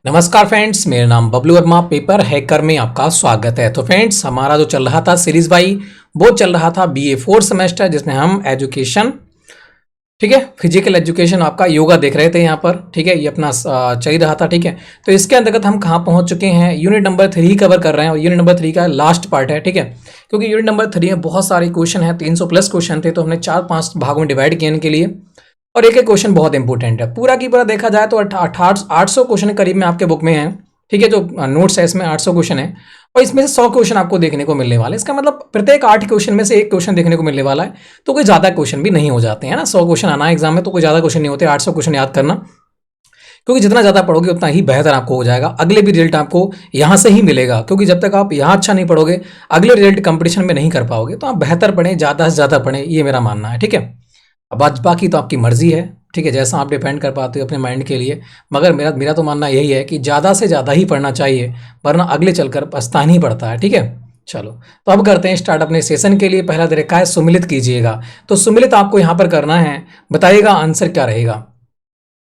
नमस्कार फ्रेंड्स, मेरा नाम बबलू वर्मा, पेपर हैकर में आपका स्वागत है। तो फ्रेंड्स, हमारा जो चल रहा था सीरीज भाई, वो चल रहा था बीए फोर्थ सेमेस्टर, जिसमें हम एजुकेशन, ठीक है, फिजिकल एजुकेशन, आपका योगा देख रहे थे यहाँ पर। ठीक है, ये अपना चल ही रहा था। ठीक है, तो इसके अंतर्गत हम कहाँ पहुँच चुके हैं, यूनिट नंबर 3 कवर कर रहे हैं और यूनिट नंबर 3 का लास्ट पार्ट है। ठीक है, क्योंकि यूनिट नंबर 3 में बहुत सारे क्वेश्चन है, 300 प्लस क्वेश्चन थे, तो हमने 4-5 भागों में डिवाइड किए इनके लिए। और एक एक क्वेश्चन बहुत इंपॉर्टेंट है, पूरा की पूरा देखा जाए तो 800 क्वेश्चन करीब में आपके बुक में है। ठीक है, जो नोट्स है इसमें 800 क्वेश्चन है और इसमें से 100 क्वेश्चन आपको देखने को मिलने वाले। इसका मतलब प्रत्येक 8 क्वेश्चन में से एक क्वेश्चन देखने को मिलने वाला है, तो कोई ज़्यादा क्वेश्चन भी नहीं हो जाते हैं ना। 100 क्वेश्चन आना है एग्जाम में तो कोई ज़्यादा क्वेश्चन नहीं होते। 800 क्वेश्चन याद करना, क्योंकि जितना ज़्यादा पढ़ोगे उतना ही बेहतर आपको हो जाएगा। अगले भी रिजल्ट आपको यहाँ से ही मिलेगा, क्योंकि जब तक आप यहाँ अच्छा नहीं पढ़ोगे अगले रिजल्ट कंपटीशन में नहीं कर पाओगे। तो आप बेहतर पढ़ें, ज़्यादा से ज़्यादा पढ़ें, ये मेरा मानना है। ठीक है, अब आज बाकी तो आपकी मर्जी है। ठीक है, जैसा आप डिपेंड कर पाते हो अपने माइंड के लिए, मगर मेरा तो मानना यही है कि ज़्यादा से ज़्यादा ही पढ़ना चाहिए, वरना अगले चलकर पछताना ही पड़ता है। ठीक है, चलो तो अब करते हैं स्टार्ट अपने सेशन के लिए। पहला दे रखा है सुमिलित कीजिएगा, तो सुमिलित आपको यहाँ पर करना है, बताइएगा आंसर क्या रहेगा।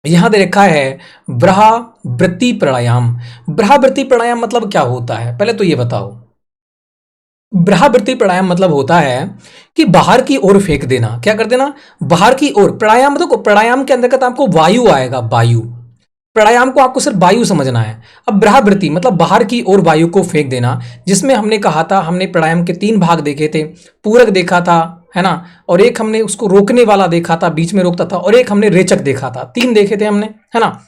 यहाँ दे रखा है ब्रहावृत्ति प्राणायाम। ब्रहावृत्ति प्राणायाम मतलब क्या होता है, पहले तो ये बताओ। ब्रहावृत्ति प्राणायाम मतलब होता है कि बाहर की ओर फेंक देना। क्या कर देना? बाहर की ओर। प्राणायाम मतलब प्राणायाम के अंतर्गत आपको वायु आएगा, वायु। प्राणायाम को आपको सिर्फ वायु समझना है। अब ब्रहावृत्ति मतलब बाहर की ओर वायु को फेंक देना, जिसमें हमने कहा था, हमने प्राणायाम के 3 भाग देखे थे। पूरक देखा था, है ना, और एक हमने उसको रोकने वाला देखा था, बीच में रोकता था, और एक हमने रेचक देखा था। 3 देखे थे हमने, है ना।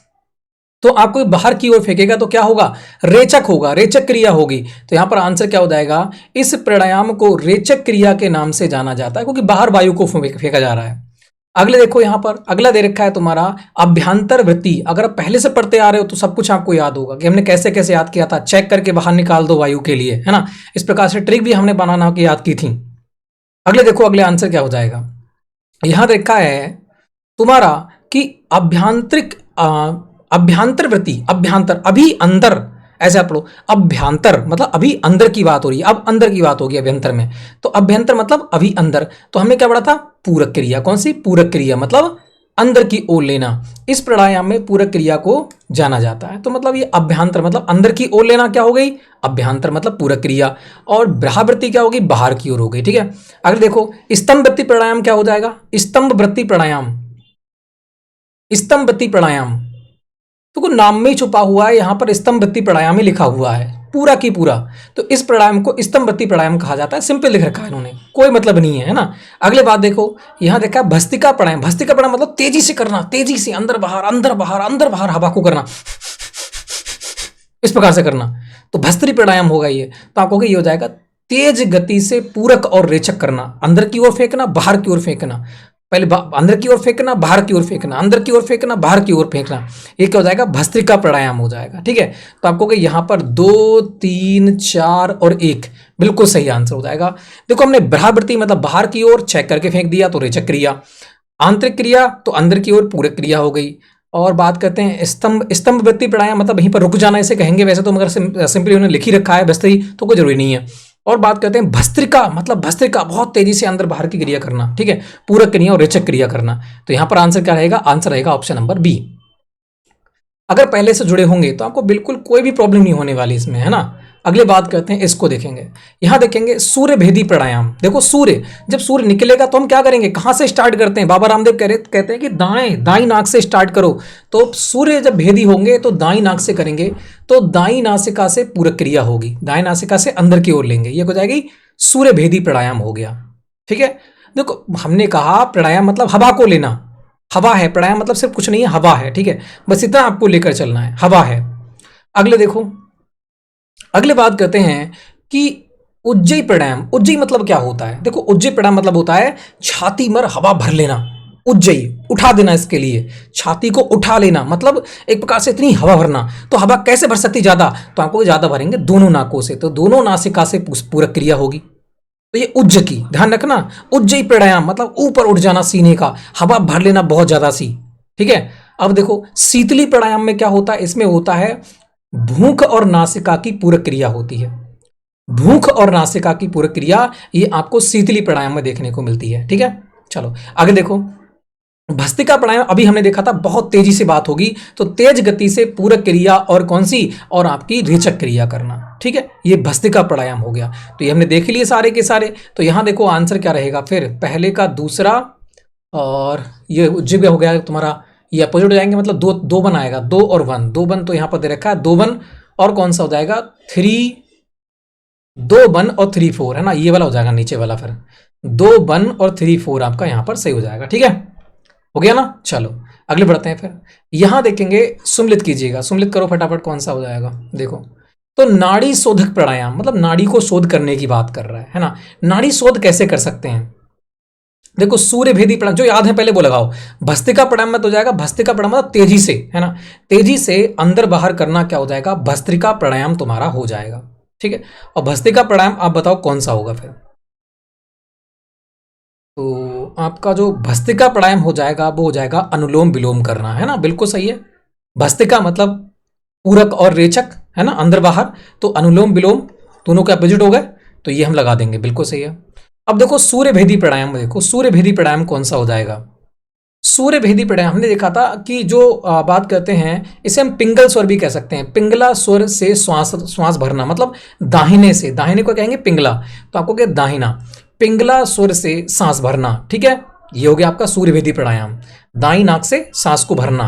तो आपको बाहर की ओर फेंकेगा तो क्या होगा? रेचक होगा, रेचक क्रिया होगी। तो यहां पर आंसर क्या हो जाएगा? इस प्राणायाम को रेचक क्रिया के नाम से जाना जाता है, क्योंकि बाहर वायु को फेंका जा रहा है। अगले देखो, यहां पर अगला दे रखा है तुम्हारा अभ्यंतर वृत्ति। अगर आप पहले से पढ़ते आ रहे हो तो सब कुछ आपको याद होगा कि हमने कैसे कैसे याद किया था। चेक करके बाहर निकाल दो वायु के लिए, है ना। इस प्रकार से ट्रिक भी हमने बनाना की याद की थी। अगले देखो, अगले आंसर क्या हो जाएगा। यहां देखा है तुम्हारा कि अभ्यांतर वृत्ति, अभ्यांतर, अभी अंदर, ऐसे आप लो। अभ्यांतर मतलब अभी अंदर की बात हो रही है, अब अंदर की बात होगी अभ्यंतर में। तो अभ्यंतर मतलब अभी अंदर। तो हमने क्या पढ़ा था? पूरक क्रिया। कौन सी? पूरक क्रिया, मतलब अंदर की ओर लेना। इस प्राणायाम में पूरक क्रिया को जाना जाता है। तो मतलब ये अभ्यांतर मतलब अंदर की ओर लेना क्या हो गई? अभ्यांतर मतलब पूरक क्रिया। और ब्रहावृत्ति क्या होगी? बाहर की ओर हो गई। ठीक है, अगर देखो स्तंभ वृत्ति प्राणायाम क्या हो जाएगा? स्तंभ वृत्ति प्राणायाम, स्तंभ वृत्ति प्राणायाम तो नाम में ही छुपा हुआ है, यहां पर स्तंभ वृत्ति प्राणायाम ही लिखा हुआ है पूरा की पूरा। तो इस प्राणायाम को स्तंभ वृत्ति प्राणायाम कहा जाता है। सिंपल लिख रखा है इन्होंने, कोई मतलब नहीं है ना। अगले बात देखो, यहां देखा है भस्त्रिका प्राणायाम। भस्त्रिका प्राणायाम मतलब तेजी से करना, तेजी से अंदर बाहर, अंदर बाहर, अंदर बाहर हवा को करना, इस प्रकार से करना। तो भस्त्री प्राणायाम होगा ये। तो आपको ये हो जाएगा तेज गति से पूरक और रेचक करना, अंदर की ओर फेंकना, बाहर की ओर फेंकना। पहले अंदर की ओर फेंकना, बाहर की ओर फेंकना, अंदर की ओर फेंकना, बाहर की ओर फेंकना। ये क्या हो जाएगा? भस्त्रिका प्राणायाम हो जाएगा। ठीक है, तो आपको यहाँ पर 2, 3, 4 और 1 बिल्कुल सही आंसर हो जाएगा। देखो, हमने ब्रहावृत्ति मतलब बाहर की ओर चेक करके फेंक दिया तो रेचक क्रिया, आंतरिक क्रिया तो अंदर की ओर पूरक क्रिया हो गई। और बात करते हैं स्तंभ वृत्ति प्राणायाम मतलब वहीं पर रुक जाना इसे कहेंगे वैसे तो, मगर सिंपली उन्होंने लिख ही रखा है भस्त्री, तो कोई जरूरी नहीं है। और बात करते हैं भस्त्रिका मतलब भस्त्रिका बहुत तेजी से अंदर बाहर की क्रिया करना। ठीक है, पूरक क्रिया और रेचक क्रिया करना। तो यहां पर आंसर क्या रहेगा? आंसर रहेगा ऑप्शन नंबर बी। अगर पहले से जुड़े होंगे तो आपको बिल्कुल कोई भी प्रॉब्लम नहीं होने वाली इसमें, है ना। अगले बात करते हैं, इसको देखेंगे। यहां देखेंगे सूर्य भेदी प्राणायाम। देखो सूर्य, जब सूर्य निकलेगा तो हम क्या करेंगे? कहां से स्टार्ट करते हैं? बाबा रामदेव कहते हैं कि दाई नाक से स्टार्ट करो। तो सूर्य जब भेदी होंगे तो दाई नाक से करेंगे, तो दाई नासिका से पूरक क्रिया होगी, दाई नासिका से अंदर की ओर लेंगे, ये हो जाएगी सूर्य भेदी प्राणायाम हो गया। ठीक है, देखो हमने कहा प्राणायाम मतलब हवा को लेना, हवा है। प्राणायाम मतलब सिर्फ कुछ नहीं है, हवा है। ठीक है, बस इतना आपको लेकर चलना है, हवा है। अगले देखो, अगले बात करते हैं कि उज्जयी प्राणायाम। उज्जयी मतलब क्या होता है? देखो उज्जयी प्राणायाम मतलब होता है छाती में हवा भर लेना, उज्जयी उठा देना। इसके लिए छाती को उठा लेना मतलब एक प्रकार से इतनी हवा भरना। तो हवा कैसे भर सकती ज्यादा? तो आपको ज्यादा भरेंगे दोनों नाकों से, तो दोनों नासिका से पूरक क्रिया होगी। तो ये उज्ज की ध्यान रखना। उज्जयी प्राणायाम मतलब ऊपर उठ जाना सीने का, हवा भर लेना बहुत ज्यादा सी। ठीक है, अब देखो शीतली प्राणायाम में क्या होता है? इसमें होता है भूख और नासिका की पूरक क्रिया होती है। भूख और नासिका की पूरक क्रिया ये आपको शीतली प्राणायाम में देखने को मिलती है। ठीक है, चलो आगे देखो। भस्त्रिका प्राणायाम अभी हमने देखा था, बहुत तेजी से बात होगी, तो तेज गति से पूरक क्रिया और कौन सी, और आपकी रेचक क्रिया करना, ठीक है, ये भस्त्रिका प्राणायाम हो गया। तो ये हमने देख ही लिए सारे के सारे। तो यहां देखो आंसर क्या रहेगा फिर, पहले का दूसरा, और ये उज्जीव हो गया तुम्हारा, ये अपोजिट हो जाएंगे, मतलब दो दो बन आएगा, 2 और 1, 2 बन तो यहां पर दे रखा है 2 बन, और कौन सा हो जाएगा 3, 2 बन और 3 4 है ना, ये वाला हो जाएगा नीचे वाला, फिर 2 बन और 3 4 आपका यहां पर सही हो जाएगा, ठीक है, हो गया ना। चलो अगले बढ़ते हैं फिर, यहां देखेंगे, सुम्मिलित कीजिएगा, सुम्मिलित करो फटाफट, कौन सा हो जाएगा देखो। तो नाड़ी शोधक प्राणायाम, मतलब नाड़ी को शोध करने की बात कर रहा है ना। नाड़ी शोध कैसे कर सकते हैं, देखो सूर्य भेदी प्राणायाम, जो याद है पहले वो लगाओ। भस्त्रिका प्राणायाम में तो हो जाएगा, भस्त्रिका प्राणायाम मतलब तेजी से, है ना, तेजी से अंदर बाहर करना क्या हो जाएगा, भस्त्रिका प्राणायाम तुम्हारा हो जाएगा, ठीक है। और भस्त्रिका प्राणायाम आप बताओ कौन सा होगा फिर, तो आपका जो भस्त्रिका प्राणायाम हो जाएगा वो हो जाएगा अनुलोम विलोम करना, है ना, बिल्कुल सही है। भस्त्रिका मतलब पूरक और रेचक, है ना, अंदर बाहर, तो अनुलोम विलोम दोनों के अपोजिट हो गए, तो ये हम लगा देंगे, बिल्कुल सही है। अब देखो सूर्य भेदी प्राणायाम, देखो सूर्य भेदी प्राणायाम कौन सा हो जाएगा। सूर्य भेदी प्राणायाम हमने देखा था कि जो बात करते हैं, इसे हम पिंगल स्वर भी कह सकते हैं। पिंगला स्वर से श्वास श्वास भरना, मतलब दाहिने से, दाहिने को कहेंगे पिंगला, तो आपको क्या दाहिना, पिंगला स्वर से सांस भरना, ठीक है, ये हो गया आपका सूर्य भेदी प्राणायाम, दाई नाक से सांस को भरना,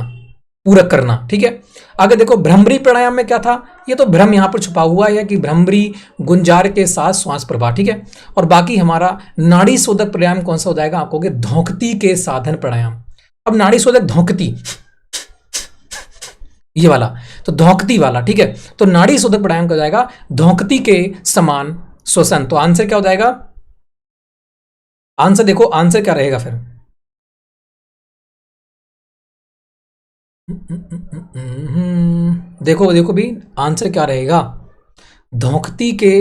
पूरक करना, ठीक है। आगे देखो भ्रमरी प्राणायाम में क्या था, ये तो भ्रम यहां पर छुपा हुआ है कि भ्रमरी गुंजार के साथ श्वास प्रवाह, ठीक है। और बाकी हमारा नाड़ी शोधक प्राणायाम कौन सा हो जाएगा, आपको धोंकती के साधन प्राणायाम। अब नाड़ी शोधक धोंकती, ये वाला, तो धोंकती वाला, ठीक है, तो नाड़ी शोधक प्राणायाम क्या हो जाएगा, धोंकती के समान श्वसन। तो आंसर क्या हो जाएगा, आंसर देखो, आंसर क्या रहेगा फिर, देखो देखो भी आंसर क्या रहेगा, धोंकती के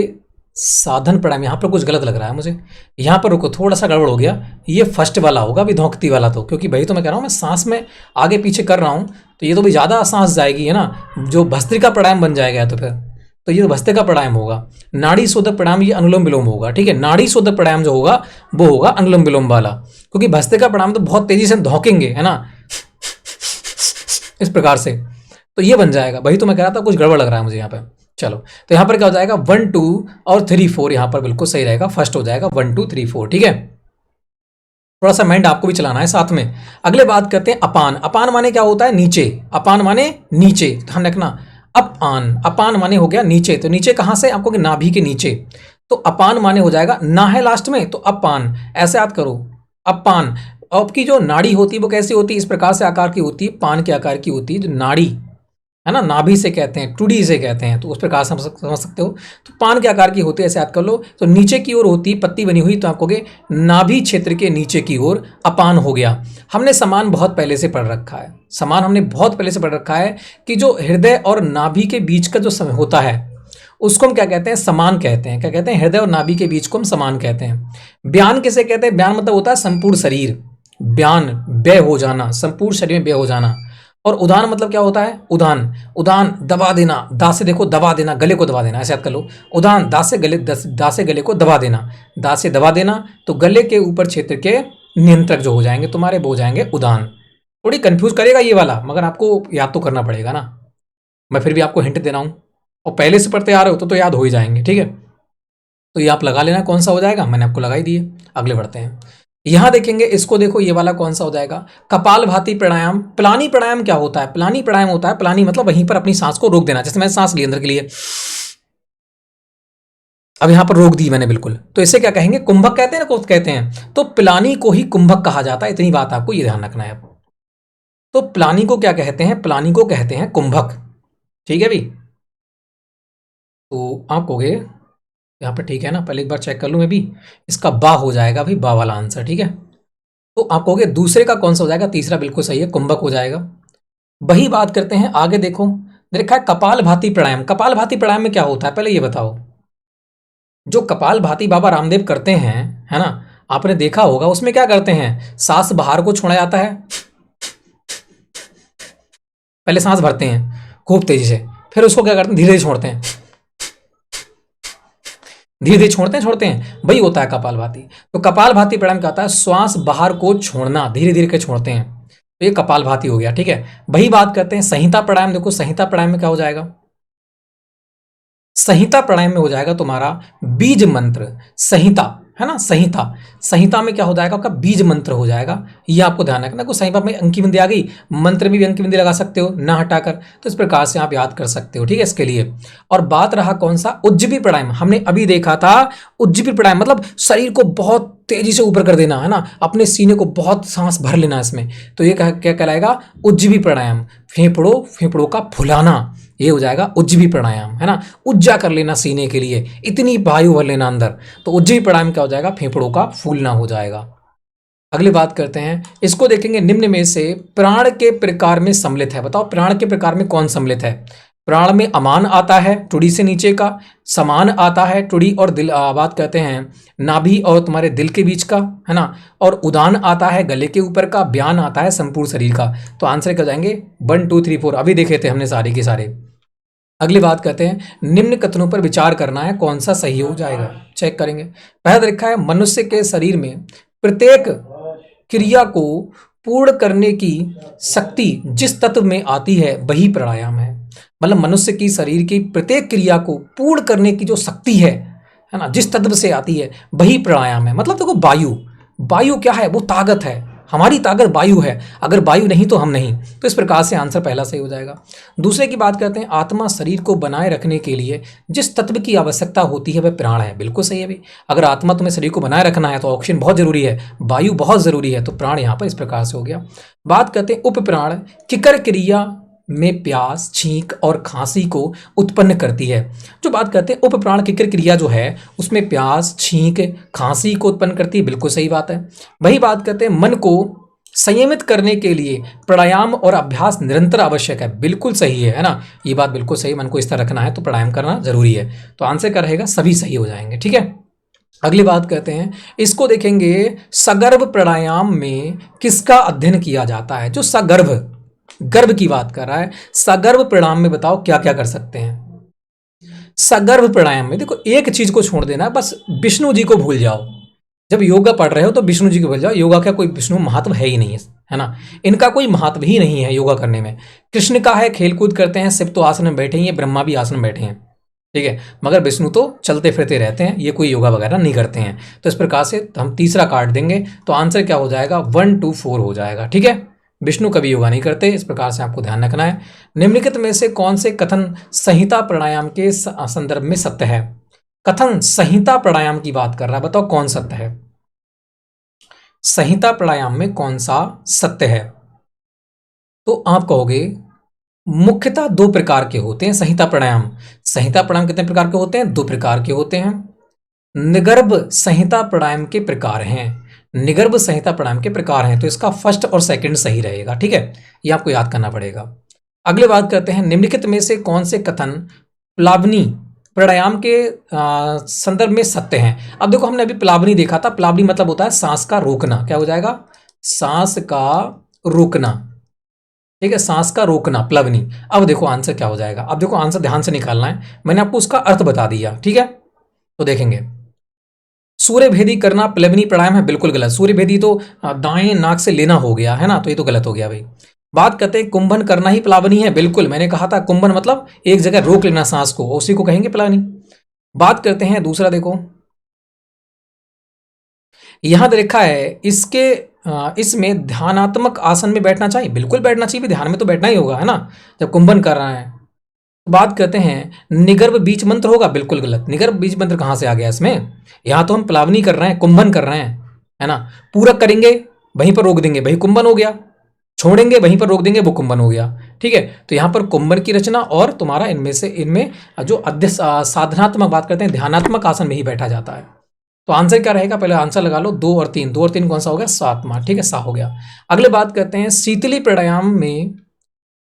साधन प्राणायाम। यहां पर कुछ गलत लग रहा है मुझे, यहां पर रुको, थोड़ा सा गड़बड़ हो गया, ये फर्स्ट वाला होगा भी धोंकती वाला, तो क्योंकि भाई तो मैं कह रहा हूं, मैं सांस में आगे पीछे कर रहा हूं, तो ये तो भी ज्यादा सांस जाएगी, है ना, जो भस्त्रिका प्राणायाम बन जाएगा तो फिर, तो ये तो भस्त्रिका प्राणायाम होगा। नाड़ी शोधक प्राणायाम ये अनुलोम विलोम होगा, ठीक है, नाड़ी शोधक प्राणायाम जो होगा वो होगा अनुलोम विलोम वाला, क्योंकि भस्त्रिका प्राणायाम तो बहुत तेजी से धोंकेंगे, है ना, इस प्रकार से, तो ये बन जाएगा। वही तो मैं कह रहा था कुछ गड़बड़ लग रहा है मुझे यहाँ पे। चलो तो यहाँ पर क्या हो जाएगा, 1 2 और 3 4 यहाँ पर बिल्कुल सही रहेगा, फर्स्ट हो जाएगा 1 2 3 4, ठीक है। थोड़ा सा माइंड आपको भी चलाना है साथ में। अगले बात करते हैं अपान। अपान माने क्या होता है, नीचे, अपान माने नीचे, ध्यान रखना, अपान, अपान माने हो गया नीचे, तो नीचे कहां से, आपको कि नाभि के नीचे, तो अपान माने हो जाएगा, ना है लास्ट में तो अपान, ऐसे याद करो, अपान। आपकी जो नाड़ी होती है वो कैसी होती है, इस प्रकार से आकार की होती है, पान के आकार की होती है, जो नाड़ी है ना, नाभि से कहते हैं, टूडी से कहते हैं, तो उस प्रकार से समझ सकते हो। तो पान के आकार की होती है, ऐसे याद कर लो, तो नीचे की ओर होती पत्ती बनी हुई, तो आप कहोगे नाभि क्षेत्र के नीचे की ओर अपान हो गया। हमने समान बहुत पहले से पढ़ रखा है, समान हमने बहुत पहले से पढ़ रखा है कि जो हृदय और नाभि के बीच का जो समय होता है उसको हम क्या कहते हैं, समान कहते हैं। क्या कहते हैं, हृदय और नाभि के बीच को हम समान कहते हैं। ब्यान किसे कहते हैं, ब्यान मतलब होता है संपूर्ण शरीर, ब्यान व्यय हो जाना, संपूर्ण शरीर में व्यय हो जाना। और उदान मतलब क्या होता है, उदान, उदान दबा देना, दा से देखो दबा देना, गले को दबा देना, ऐसे याद कर लो, उदान दा से गले, दा से गले को दबा देना, दा से दबा देना, तो गले के ऊपर क्षेत्र के नियंत्रक जो हो जाएंगे तुम्हारे वो हो जाएंगे उदान। थोड़ी कंफ्यूज करेगा ये वाला, मगर आपको याद तो करना पड़ेगा ना, मैं फिर भी आपको हिंट दे रहा हूँ, और पहले से पढ़ते आ रहे हो तो याद हो ही जाएंगे, ठीक है। तो ये आप लगा लेना कौन सा हो जाएगा, मैंने आपको लगा ही दिए। अगले बढ़ते हैं, यहां देखेंगे इसको, देखो ये वाला कौन सा हो जाएगा, कपालभाति प्राणायाम। प्लानी प्राणायाम क्या होता है, प्लानी प्राणायाम होता है, प्लानी मतलब वहीं पर अपनी सांस को रोक देना, जैसे मैंने सांस ली अंदर के लिए, अब यहां पर रोक दी मैंने बिल्कुल, तो इसे क्या कहेंगे, कुंभक कहते हैं ना, कुछ कहते हैं, तो प्लानी को ही कुंभक कहा जाता है, इतनी बात आपको ये ध्यान रखना है। तो प्लानी को क्या कहते हैं, प्लानी को कहते हैं कुंभक, ठीक है भाई। तो आप कहोगे यहाँ पर, ठीक है ना, पहले एक बार चेक कर लूँ मैं भी, इसका बा हो जाएगा भाई, बा वाला आंसर, ठीक है। तो आप कहोगे दूसरे का कौन सा हो जाएगा, तीसरा बिल्कुल सही है, कुंभक हो जाएगा। वही बात करते हैं आगे, देखो देखा है कपालभाति प्राणायाम। कपालभाति प्राणायाम में क्या होता है, पहले ये बताओ, जो कपालभाति बाबा रामदेव करते हैं, है ना, आपने देखा होगा, उसमें क्या करते हैं, सांस बाहर को छोड़ा जाता है, पहले सांस भरते हैं खूब तेजी से, फिर उसको क्या करते हैं, धीरे धीरे छोड़ते हैं, धीरे धीरे छोड़ते हैं, वही होता है कपालभाति। तो कपालभाति प्राणायाम क्या होता है, श्वास बाहर को छोड़ना, धीरे धीरे के छोड़ते हैं, तो ये कपालभाति हो गया। ठीक है, वही बात करते हैं संहिता प्राणायाम। देखो संहिता प्राणायाम में क्या हो जाएगा, संहिता प्राणायाम में हो जाएगा तुम्हारा बीज मंत्र। संहिता है ना, संहिता, संहिता में क्या हो जाएगा आपका बीज मंत्र हो जाएगा। ये आपको ध्यान रखना। को संहिता में अंकी बिंदी आ गई, मंत्र में भी अंकी बिंदी लगा सकते हो ना हटाकर, तो इस प्रकार से आप याद कर सकते हो। ठीक है, इसके लिए। और बात रहा कौन सा, उज्जीवी प्राणायाम। हमने अभी देखा था उज्जीवी प्राणायाम मतलब शरीर को बहुत तेजी से ऊपर कर देना है ना, अपने सीने को बहुत सांस भर लेना इसमें, तो ये क्या कहलाएगा, उज्जीवी प्राणायाम। फेफड़ों का फुलाना, ये हो जाएगा उज्जीवी प्राणायाम, है ना, उज्जा कर लेना सीने के लिए, इतनी वायु भर लेना अंदर, तो उज्जीवी प्राणायाम क्या हो जाएगा, फेफड़ों का फूलना हो जाएगा। अगली बात करते हैं, इसको देखेंगे निम्न में से प्राण के प्रकार में सम्मिलित है। बताओ प्राण के प्रकार में कौन सम्मिलित है। प्राण में अमान आता है टुड़ी से नीचे का, समान आता है टुड़ी और दिल, बात कहते हैं नाभि और तुम्हारे दिल के बीच का, है ना, और उदान आता है गले के ऊपर का, ब्यान आता है संपूर्ण शरीर का। तो आंसर क्या जाएंगे 1 2 3 4, अभी देखे थे हमने सारे के सारे। अगली बात करते हैं, निम्न कथनों पर विचार करना है, कौन सा सही हो जाएगा, चेक करेंगे। पहला लिखा है मनुष्य के शरीर में प्रत्येक क्रिया को पूर्ण करने की शक्ति जिस तत्व में आती है वही प्राणायाम है। मतलब मनुष्य की शरीर की प्रत्येक क्रिया को पूर्ण करने की जो शक्ति है ना, जिस तत्व से आती है वही प्राणायाम है। मतलब देखो वायु, वायु क्या है, वो ताकत है, हमारी ताकत वायु है, अगर वायु नहीं तो हम नहीं। तो इस प्रकार से आंसर पहला सही हो जाएगा। दूसरे की बात करते हैं, आत्मा शरीर को बनाए रखने के लिए जिस तत्व की आवश्यकता होती है वह प्राण है। बिल्कुल सही है भाई, अगर आत्मा तुम्हें शरीर को बनाए रखना है तो ऑक्सीजन बहुत जरूरी है, वायु बहुत जरूरी है, तो प्राण यहाँ पर इस प्रकार से हो गया। बात करते हैं उपप्राण, किकर क्रिया में प्यास, छींक और खांसी को उत्पन्न करती है। जो बात करते हैं उपप्राण किकर क्रिया जो है उसमें प्यास, छींक, खांसी को उत्पन्न करती है, बिल्कुल सही बात है। वही बात करते हैं मन को संयमित करने के लिए प्राणायाम और अभ्यास निरंतर आवश्यक है, बिल्कुल सही है ना, ये बात बिल्कुल सही। मन को इस तरह रखना है तो प्राणायाम करना जरूरी है, तो आंसर क्या रहेगा, सभी सही हो जाएंगे। ठीक है, अगली बात करते हैं, इसको देखेंगे सगर्भ प्राणायाम में किसका अध्ययन किया जाता है। जो सगर्भ, गर्भ की बात कर रहा है, सगर्भ प्राणायाम में बताओ क्या क्या कर सकते हैं। सगर्भ प्राणायाम में देखो एक चीज को छोड़ देना, बस विष्णु जी को भूल जाओ। जब योगा पढ़ रहे हो तो विष्णु जी को भूल जाओ, योगा का कोई विष्णु महत्व है ही नहीं है ना, इनका कोई महत्व ही नहीं है योगा करने में। कृष्ण का है खेलकूद करते हैं, शिव तो आसन में बैठे ही है, ब्रह्मा भी आसन में बैठे हैं, ठीक है, मगर विष्णु तो चलते फिरते रहते हैं, ये कोई योगा वगैरह नहीं करते हैं। तो इस प्रकार से हम तीसरा काट देंगे, तो आंसर क्या हो जाएगा 1 2 4 हो जाएगा। ठीक है, विष्णु कभी योगा नहीं करते, इस प्रकार से आपको ध्यान रखना है। निम्नलिखित में से कौन से कथन संहिता प्राणायाम के संदर्भ में सत्य है। कथन संहिता प्राणायाम की बात कर रहा है, बताओ कौन सत्य है, संहिता प्राणायाम में कौन सा सत्य है। तो आप कहोगे मुख्यतः 2 प्रकार के होते हैं संहिता प्राणायाम। संहिता प्राणायाम कितने प्रकार के होते हैं, 2 प्रकार के होते हैं। निगर्भ संहिता प्राणायाम के प्रकार हैं, निगर्भ संहिता प्राणायाम के प्रकार हैं, तो इसका फर्स्ट और सेकंड सही रहेगा। ठीक है, ये आपको याद करना पड़ेगा। अगले बात करते हैं, निम्नलिखित में से कौन से कथन प्लावनी प्राणायाम के संदर्भ में सत्य हैं। अब देखो हमने अभी प्लावनी देखा था, प्लावनी मतलब होता है सांस का रोकना, क्या हो जाएगा, सांस का रोकना। ठीक है, सांस का रोकना प्लवनी। अब देखो आंसर क्या हो जाएगा, अब देखो आंसर ध्यान से निकालना है, मैंने आपको उसका अर्थ बता दिया। ठीक है, तो देखेंगे सूर्य भेदी करना प्लवनी प्राणायाम है, बिल्कुल गलत। सूर्य भेदी तो दाएं नाक से लेना हो गया है ना, तो ये तो गलत हो गया भाई। बात करते हैं कुंभन करना ही प्लावनी है, बिल्कुल, मैंने कहा था कुंभन मतलब एक जगह रोक लेना सांस को, उसी को कहेंगे प्लावनी। बात करते हैं दूसरा, देखो यहां लिखा है इसके इसमें ध्यानात्मक आसन में बैठना चाहिए, बिल्कुल बैठना चाहिए, ध्यान में तो बैठना ही होगा है ना जब कुंभन कर रहा है। बात करते हैं निगर्भ बीज मंत्र होगा, बिल्कुल गलत। निगर्भ बीज मंत्र कहां से आ गया इसमें, यहां तो हम प्लावनी कर रहे हैं, कुंभन कर रहे हैं, है ना। पूरक करेंगे वहीं पर रोक देंगे, वही कुंभन हो गया, छोड़ेंगे वहीं पर रोक देंगे, वो कुंभन हो गया। ठीक है, तो यहां पर कुंभन की रचना और तुम्हारा इनमें जो अध्यक्ष साधनात्मक बात करते हैं, ध्यानात्मक आसन में ही बैठा जाता है। तो आंसर क्या रहेगा, पहले आंसर लगा लो, 2 और 3, 2 और 3 कौन सा हो गया, सातवां। ठीक है, सा हो गया। अगले बात करते हैं शीतली प्राणायाम में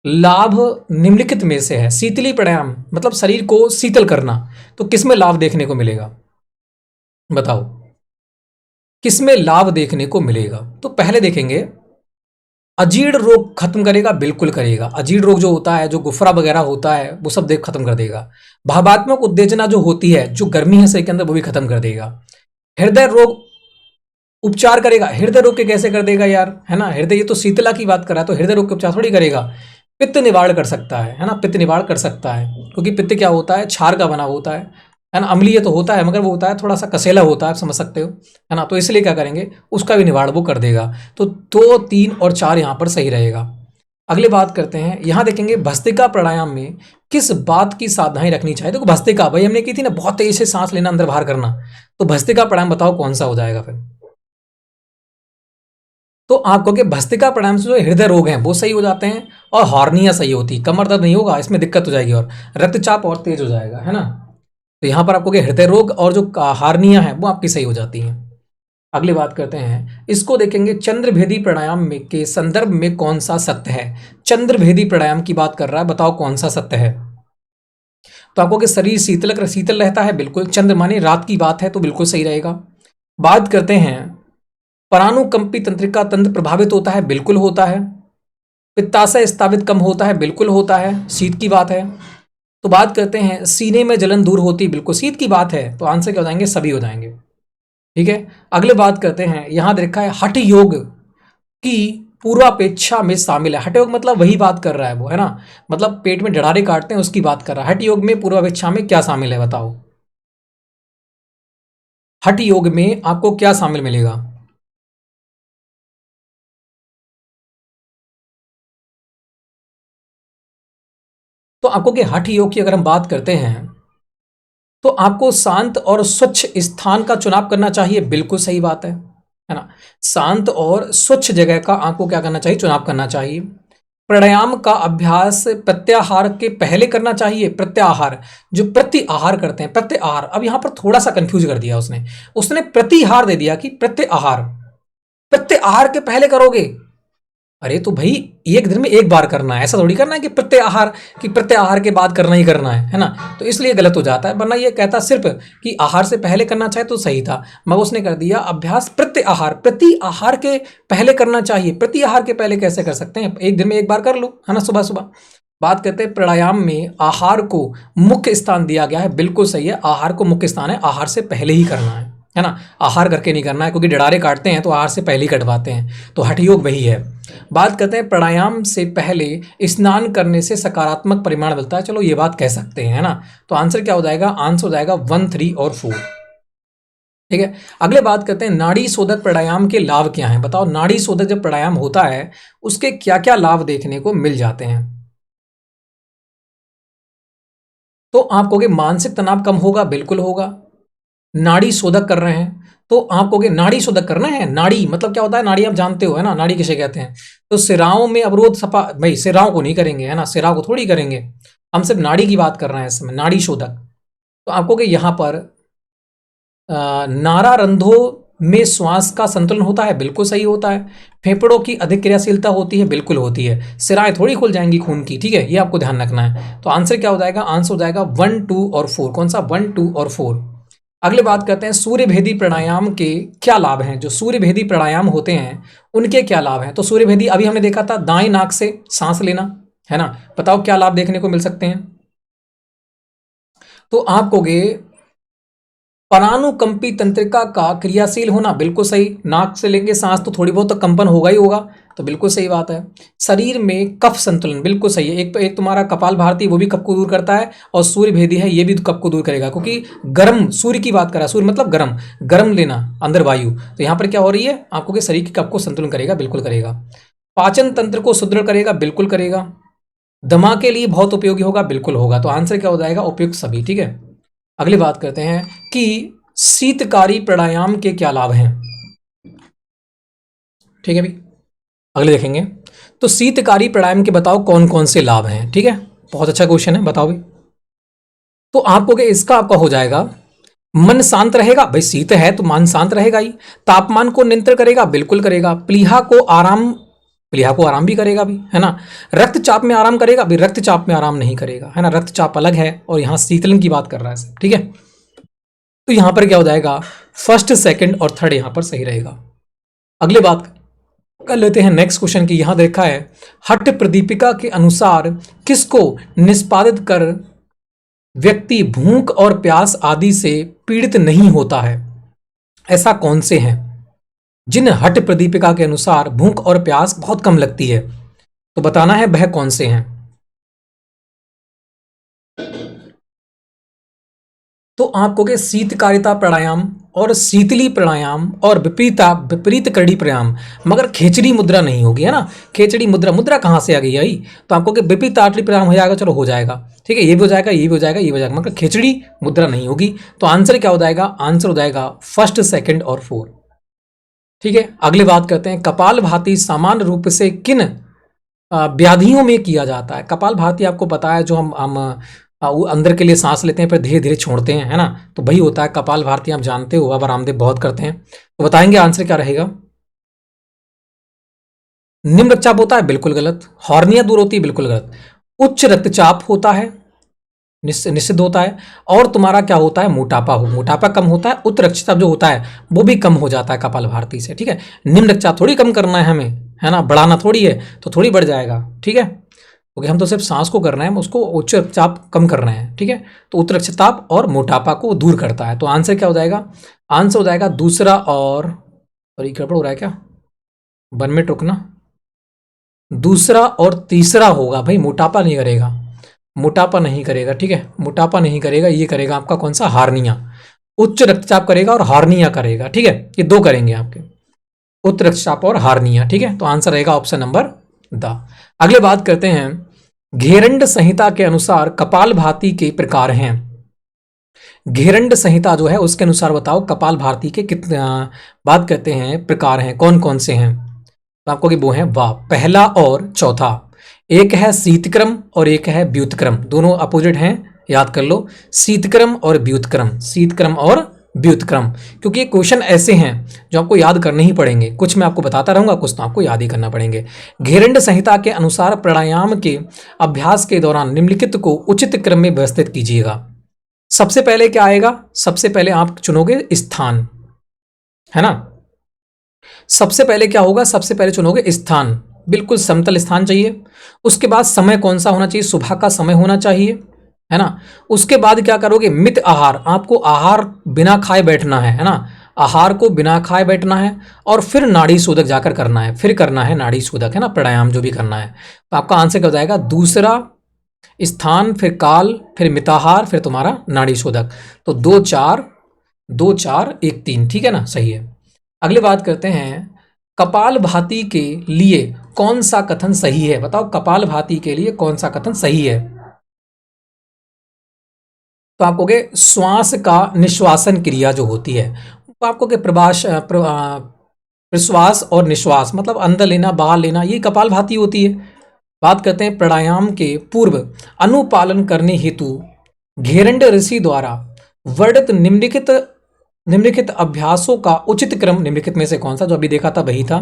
लाभ निम्नलिखित में से है। शीतली प्राणायाम मतलब शरीर को शीतल करना, तो किसमें लाभ देखने को मिलेगा, बताओ किसमें लाभ देखने को मिलेगा। तो पहले देखेंगे अजीर्ण रोग खत्म करेगा, बिल्कुल करेगा। अजीर्ण रोग जो होता है, जो गुफरा वगैरह होता है, वो सब देख खत्म कर देगा। भावात्मक उत्तेजना जो होती है, जो गर्मी है शरीर के अंदर, वो भी खत्म कर देगा। हृदय रोग उपचार करेगा, हृदय रोग के कैसे कर देगा यार, है ना, हृदय, ये तो शीतला की बात कर रहा है, तो हृदय रोग के उपचार थोड़ी करेगा। पित्त निवारण कर सकता है ना, पित्त निवारण कर सकता है, क्योंकि पित्त क्या होता है, क्षार का बना होता है ना, अम्लीय तो होता है मगर वो होता है थोड़ा सा कसेला होता है, आप समझ सकते हो, है ना, तो इसलिए क्या करेंगे, उसका भी निवारण वो कर देगा। तो 2, 3 और 4 यहाँ पर सही रहेगा। अगले बात करते हैं, यहाँ देखेंगे भस्त्रिका प्राणायाम में किस बात की सावधानी रखनी चाहिए। देखो भस्त्रिका भाई हमने की थी ना, बहुत तेज से सांस लेना, अंदर बाहर करना, तो भस्त्रिका प्राणायाम बताओ कौन सा हो जाएगा फिर। तो आप कहोगे भस्त्रिका प्राणायाम से जो हृदय रोग हैं वो सही हो जाते हैं, और हार्निया सही होती है, कमर दर्द नहीं होगा, इसमें दिक्कत हो जाएगी, और रक्तचाप और तेज हो जाएगा, है ना। तो यहाँ पर आपको हृदय रोग और जो हार्निया है वो आपकी सही हो जाती हैं। अगली बात करते हैं, इसको देखेंगे चंद्रभेदी प्राणायाम में के संदर्भ में कौन सा सत्य है। चंद्रभेदी प्राणायाम की बात कर रहा है, बताओ कौन सा सत्य है। तो आपको शरीर शीतल रहता है, बिल्कुल, चंद्र माने रात की बात है तो बिल्कुल सही रहेगा। बात करते हैं, परानुकंपी तंत्रिका तंत्र प्रभावित होता है, बिल्कुल होता है। पित्ताशय स्तावित कम होता है, बिल्कुल होता है, शीत की बात है। तो बात करते हैं, सीने में जलन दूर होती है, बिल्कुल शीत की बात है, तो आंसर क्या हो जाएंगे, सभी हो जाएंगे, ठीक है। अगले बात करते हैं, यहां देखा है हठ योग की पूर्वापेक्षा में शामिल है। हठ योग मतलब वही बात कर रहा है वो, है ना, मतलब पेट में डरारे काटते हैं उसकी बात कर रहा है। हठ योग में पूर्वापेक्षा में क्या शामिल है बताओ। हठ योग में आपको क्या शामिल मिलेगा। तो आपको कि हठ योग की अगर हम बात करते हैं तो आपको शांत और स्वच्छ स्थान का चुनाव करना चाहिए, बिल्कुल सही बात है ना। शांत और स्वच्छ जगह का आपको क्या करना चाहिए, चुनाव करना चाहिए। प्राणायाम का अभ्यास प्रत्याहार के पहले करना चाहिए। प्रत्याहार, जो प्रत्याहार करते हैं, प्रत्याहार, अब यहां पर थोड़ा सा कंफ्यूज कर दिया उसने उसने प्रतिहार दे दिया कि प्रत्याहार, प्रत्याहार के पहले करोगे। अरे तो भाई एक दिन में एक बार करना है, ऐसा थोड़ी करना है कि प्रत्याहार, कि प्रत्याहार के बाद करना ही करना है ना, तो इसलिए गलत हो जाता है। वरना ये कहता सिर्फ कि आहार से पहले करना चाहे तो सही था, मगर उसने कर दिया अभ्यास प्रत्याहार, प्रति आहार के पहले करना चाहिए। प्रति आहार के पहले कैसे कर सकते हैं, एक दिन में एक बार कर लो, है ना, सुबह सुबह। बात करते हैं प्राणायाम में आहार को मुख्य स्थान दिया गया है, बिल्कुल सही है, आहार को मुख्य स्थान है, आहार से पहले ही करना है ना, आहार करके नहीं करना है, क्योंकि डरारे काटते हैं तो आहार से पहले ही कटवाते हैं, तो हठ योग वही है। बात करते हैं, प्राणायाम से पहले स्नान करने से सकारात्मक परिणाम मिलता है, चलो ये बात कह सकते हैं, है ना। तो आंसर क्या हो जाएगा, आंसर हो जाएगा 1, 3 और 4, ठीक है। अगले बात करते हैं, नाड़ी शोधक प्राणायाम के लाभ क्या हैं, बताओ। नाड़ी शोधक जब प्राणायाम होता है उसके क्या क्या लाभ देखने को मिल जाते हैं। तो आप कहोगे मानसिक तनाव कम होगा, बिल्कुल होगा। नाड़ी शोधक कर रहे हैं तो आप कहोगे नाड़ी शोधक करना है, नाड़ी मतलब क्या होता है, नाड़ी आप जानते हो, है ना, नाड़ी किसे कहते हैं। तो सिराओं में अवरोध सफा, भाई सिराओं को नहीं करेंगे, है ना, सिराओं को थोड़ी करेंगे, हम सिर्फ नाड़ी की बात कर रहे हैं इस समय, नाड़ी शोधक। तो आप कहोगे यहाँ पर नाड़ा रंध्रों में श्वास का संतुलन होता है, बिल्कुल सही होता है। फेफड़ों की अधिक क्रियाशीलता होती है, बिल्कुल होती है। सिराएं थोड़ी खुल जाएंगी खून की, ठीक है, ये आपको ध्यान रखना है। तो आंसर क्या हो जाएगा, आंसर हो जाएगा 1, 2 और 4, कौन सा, 1, 2 और 4। अगले बात करते हैं, सूर्यभेदी प्राणायाम के क्या लाभ हैं। जो सूर्यभेदी प्राणायाम होते हैं उनके क्या लाभ हैं। तो सूर्यभेदी अभी हमने देखा था, दाएं नाक से सांस लेना, है ना, बताओ क्या लाभ देखने को मिल सकते हैं। तो आप कहोगे परानुकंपी तंत्रिका का क्रियाशील होना, बिल्कुल सही, नाक से लेंगे सांस तो थोड़ी बहुत तो कंपन होगा ही होगा, तो बिल्कुल सही बात है। शरीर में कफ संतुलन, बिल्कुल सही है, एक तुम्हारा कपाल भारती वो भी कफ को दूर करता है, और सूर्य भेदी है ये भी कफ को दूर करेगा, क्योंकि गर्म सूर्य की बात कर रहा है, सूर्य मतलब गर्म, गर्म लेना अंदर वायु, तो यहाँ पर क्या हो रही है आपको कि शरीर के कफ को संतुलन करेगा, बिल्कुल करेगा। पाचन तंत्र को सुदृढ़ करेगा, बिल्कुल करेगा। दमा के लिए बहुत उपयोगी होगा, बिल्कुल होगा। तो आंसर क्या हो जाएगा, उपयुक्त सभी, ठीक है। अगली बात करते हैं कि शीतकारी प्राणायाम के क्या लाभ हैं, ठीक है भाई, अगले देखेंगे। तो शीतकारी प्राणायाम के बताओ कौन कौन से लाभ हैं, ठीक है, बहुत अच्छा क्वेश्चन है, बताओ भाई। तो आपको इसका आपका हो जाएगा, मन शांत रहेगा, भाई शीत है तो मन शांत रहेगा ही। तापमान को नियंत्रण करेगा, बिल्कुल करेगा। प्लीहा को आराम भी करेगा भी, है ना। रक्तचाप में आराम करेगा, भाई रक्तचाप में आराम नहीं करेगा, है ना, रक्तचाप अलग है, और यहाँ शीतलन की बात कर रहा है, ठीक है। तो यहां पर क्या हो जाएगा, फर्स्ट, सेकंड और थर्ड यहां पर सही रहेगा। अगले बात कर लेते हैं नेक्स्ट क्वेश्चन की। यहां देखा है, हठ प्रदीपिका के अनुसार किसको निष्पादित कर व्यक्ति भूख और प्यास आदि से पीड़ित नहीं होता है, ऐसा कौन से हैं। जिन हठ प्रदीपिका के अनुसार भूख और प्यास बहुत कम लगती है, तो बताना है वह कौन से हैं। तो आप कहोगे शीतकारिता प्राणायाम और शीतली प्राणायाम और विपरीत करड़ी प्राणायाम, मगर खेचड़ी मुद्रा नहीं होगी, है ना। खेचड़ी मुद्रा, मुद्रा कहाँ से आ गई आई, तो आपको कि विपरीत आटली प्राणायाम हो जाएगा, चलो हो जाएगा, ठीक है, ये भी हो जाएगा, ये भी हो जाएगा, ये हो जाएगा, मगर खेचड़ी मुद्रा नहीं होगी। तो आंसर क्या हो जाएगा, आंसर हो जाएगा फर्स्ट, सेकंड और फोर्थ, ठीक है। अगली बात करते हैं, कपाल भाती सामान्य रूप से किन व्याधियों में किया जाता है। कपाल भाती आपको पता है, जो हम वो अंदर के लिए सांस लेते हैं फिर धीरे धीरे छोड़ते हैं, है ना, तो वही होता है कपाल भाती, आप जानते हो, बाबा रामदेव बहुत करते हैं। तो बताएंगे आंसर क्या रहेगा। निम्न रक्तचाप होता है, बिल्कुल गलत। हॉर्निया दूर होती है, बिल्कुल गलत। उच्च रक्तचाप होता है, निषिद्ध होता है। और तुम्हारा क्या होता है, मोटापा हो, मोटापा कम होता है। उच्च रक्तचाप जो होता है वो भी कम हो जाता है कपाल भारती से, ठीक है। निम्न रक्तचाप थोड़ी कम करना है हमें, है ना, बढ़ाना थोड़ी है, तो थोड़ी बढ़ जाएगा, ठीक है, क्योंकि हम तो सिर्फ सांस को कर रहे हैं, उसको उच्च रक्तचाप कम कर रहे हैं, ठीक है। तो उच्च रक्तचाप और मोटापा को दूर करता है। तो आंसर क्या हो जाएगा, आंसर हो जाएगा दूसरा। और ये गड़बड़ हो रहा है क्या, 1 मिनट रुकना। दूसरा और तीसरा होगा भाई, मोटापा नहीं करेगा, मोटापा नहीं करेगा, ठीक है, मोटापा नहीं करेगा, ये करेगा आपका कौन सा, हार्निया। उच्च रक्तचाप करेगा और हार्निया करेगा, ठीक है, ये दो करेंगे आपके, उच्च रक्तचाप और हार्निया, ठीक है। तो आंसर रहेगा ऑप्शन नंबर द। अगले बात करते हैं, घेरंड संहिता के अनुसार कपाल भाती के प्रकार हैं। घेरंड संहिता जो है उसके अनुसार बताओ कपाल भाती के कितने बात करते हैं प्रकार हैं, कौन कौन से हैं। तो आपको कि वो है वाह, पहला और चौथा। एक है शीतक्रम और एक है व्युत्क्रम, दोनों अपोजिट हैं, याद कर लो, शीतक्रम और व्युत्क्रम, शीतक्रम और व्युत्क्रम। क्योंकि ये क्वेश्चन ऐसे हैं जो आपको याद करने ही पड़ेंगे, कुछ मैं आपको बताता रहूंगा, कुछ तो आपको याद ही करना पड़ेंगे। घेरंड संहिता के अनुसार प्राणायाम के अभ्यास के दौरान निम्नलिखित को उचित क्रम में व्यवस्थित कीजिएगा। सबसे पहले क्या आएगा, सबसे पहले आप चुनोगे स्थान, है ना। सबसे पहले क्या होगा, सबसे पहले चुनोगे स्थान, बिल्कुल समतल स्थान चाहिए। उसके बाद समय कौन सा होना चाहिए, सुबह का समय होना चाहिए, है ना। उसके बाद क्या करोगे, मित आहार, आपको आहार बिना खाए बैठना है ना, आहार को बिना खाए बैठना है। और फिर नाड़ी शोधक जाकर करना है, फिर करना है नाड़ी शोधक, है ना, प्राणायाम जो भी करना है। तो आपका आंसर क्या हो जाएगा, दूसरा स्थान, फिर काल, फिर मिताहार, फिर तुम्हारा नाड़ी शोधक। तो 2 4 2 4 1 3, ठीक है ना, सही है। अगली बात करते हैं, कपाल भाती के लिए कौन सा कथन सही है, बताओ कपाल भाती के लिए कौन सा कथन सही है। तो आप कहोगे श्वास का निश्वासन क्रिया जो होती है, तो आपको कि प्रश्वास और निश्वास मतलब अंदर लेना बाहर लेना, ये कपाल भाती होती है। बात करते हैं प्राणायाम के पूर्व अनुपालन करने हेतु घेरंड ऋषि द्वारा वर्णित निम्नलिखित अभ्यासों का उचित क्रम निम्नलिखित में से कौन सा, जो अभी देखा था वही था।